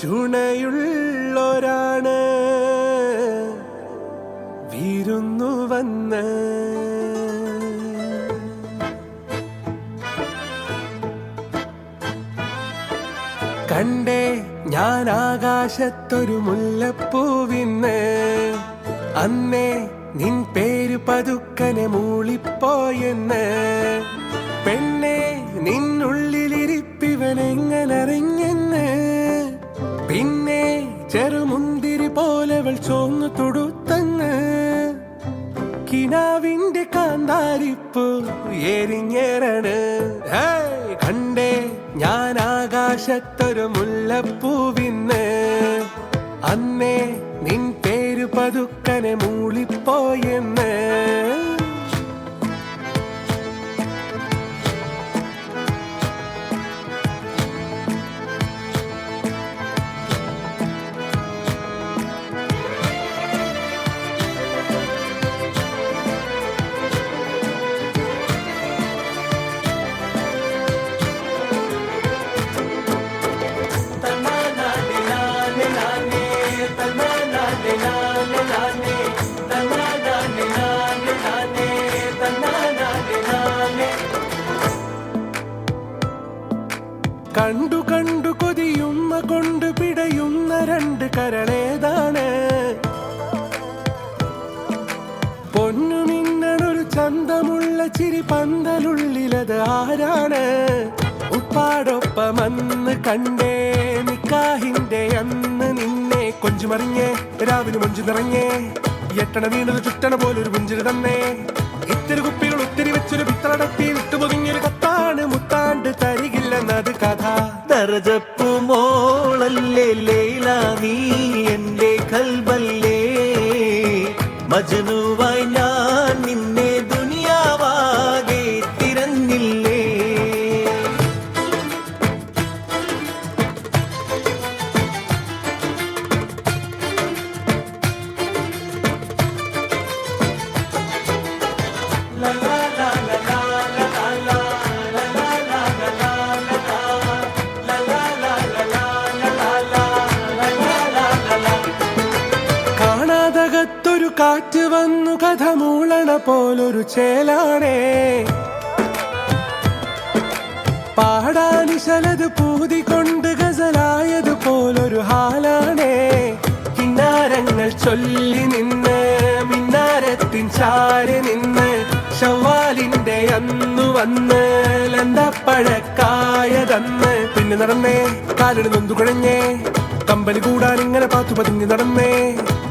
ചുണയുള്ളൊരാണ് വിരുന്നു വന്ന് കണ്ടേ ഞാൻ ആകാശത്തൊരു മുല്ലപ്പൂവിന്ന് അന്നേ നിൻ പേര് പതുക്കനെ മൂളിപ്പോയെന്ന് പെണ്ണെ നിന്നുള്ളിലിരിപ്പിവനെങ്ങനറിഞ്ഞെന്ന് പിന്നെ ചെറുമുന്തിരി പോലെവൾ ചോന്നു തൊടുത്തന്ന് കിനാവിന്റെ കാന്താരിപ്പൂ എരിഞ്ഞേറാണ് കണ്ടേ ഞാൻ ആകാശത്തൊരു മുല്ലപ്പൂവിന്ന് അന്നേ നിൻ പേര് പതുക്കനെ മൂളിപ്പോയെന്ന് കണ്ടു കണ്ടു കൊതിയുമ്മ കൊണ്ട് പിടയുന്ന രണ്ട് കരളേതാണ് പൊന്നുമിന്നൊരു ചന്തമുള്ള ചിരി പന്തലുള്ളിലത് ആരാണ് ഉപ്പാടൊപ്പമന്ന് കണ്ടേ നിക്കാഹിന്റെ അന്ന് നിന്നെ കൊഞ്ചുമറിഞ്ഞേ രാവിലെ മൊഞ്ചു നിറഞ്ഞേ എട്ടണ വീണത് ചുറ്റണ പോലൊരു പുഞ്ചിരി തന്നേ ഇത്തിരി കുപ്പികൾ ഒത്തിരി വെച്ചൊരു പിത്തളടത്തി വിട്ടുപൊതിഞ്ഞൊരു കത്താണ് മുത്താണ്ട് തരികില്ലെന്നത് കഥ ദർജപ്പു മോളല്ലേ ലൈല നീ എന്റെ കൽബല്ലേ മജ്നുവായി ഞാൻ നിന്നെ ദുനിയാവാകെ തിരഞ്ഞില്ലേ കാണാതകത്തൊരു കാറ്റ് വന്നു കഥ മൂളണ പോലൊരു ചേലാണേ പാടാനിശലത് പൂതികൊണ്ട് ഗസലായത് പോലൊരു ഹാലാണേ കിന്നാരങ്ങൾ ചൊല്ലി നിന്ന് മിന്നാരത്തിൻ ചാരി നിന്ന് ശവ്വാലിന്റെ അന്നു വന്ന് ലന്തപ്പഴക്കായതന്ന് പിന്നെ നടന്നേ കാലിന് നൊന്തു കുഴഞ്ഞേ കമ്പനി കൂടാൻ ഇങ്ങനെ പാത്തു പതിഞ്ഞ് നടന്നേ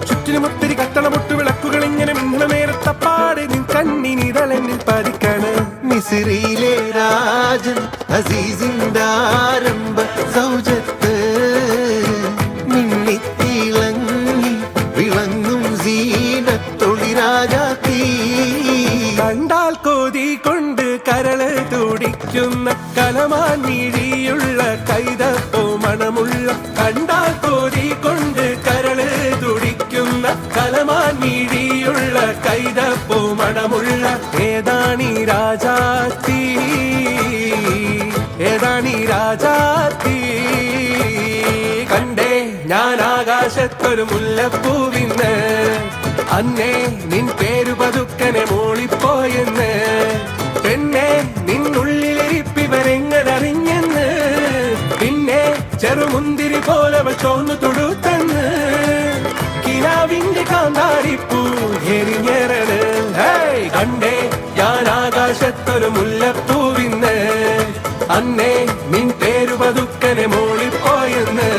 ചുറ്റിനും ഒത്തിരി കത്തണമൊട്ട് വിളക്കുകൾ ഇങ്ങനെ മിന്നണ നേരത്തപ്പാട് നിൻ കണ്ണിനിതളെന്നിൽ പതിക്കാണ് മിസ്രിയിലെ രാജൻ അസീസിന്റെ ആരംഭ സൗജത്ത് മിന്നിത്തിളങ്ങി വിളങ്ങും സീനത്തൊളി രാജാത്തി കണ്ടാൽ കോതി കൊണ്ട് കരള് തുടിക്കുന്ന കലമാൻ മിഴിയുള്ള കൈതപ്പോ മണമുള്ള കണ്ടാൽ കോതി കൊണ്ട് കരള് തുടിക്കുന്ന കലമാൻ മിഴിയുള്ള കൈതപ്പോ മണമുള്ള ഏതാണീ രാജാത്തി ഏതാണീ രാജാത്തി കണ്ടേ ഞാൻ ആകാശത്തൊരു മുല്ലപ്പൂവിന്ന് അന്നേ നിൻ പേരു പതുക്കനെ മൂളിപ്പോയെന്ന് പെണ്ണെ നിന്നുള്ളിലിരിപ്പിവരെങ്ങനറിഞ്ഞെന്ന് പിന്നെ ചെറുമുന്തിരി പോലവൾ ചോന്നു തൊടുത്തന്ന് കിനാവിന്റെ കാന്താരിപ്പൂ എരിഞ്ഞേറണ് കണ്ടേ ഞാൻ ആകാശത്തൊരു മുല്ലപ്പൂവിന്ന് അന്നേ നിൻ പേരു പതുക്കനെ മൂളിപ്പോയെന്ന്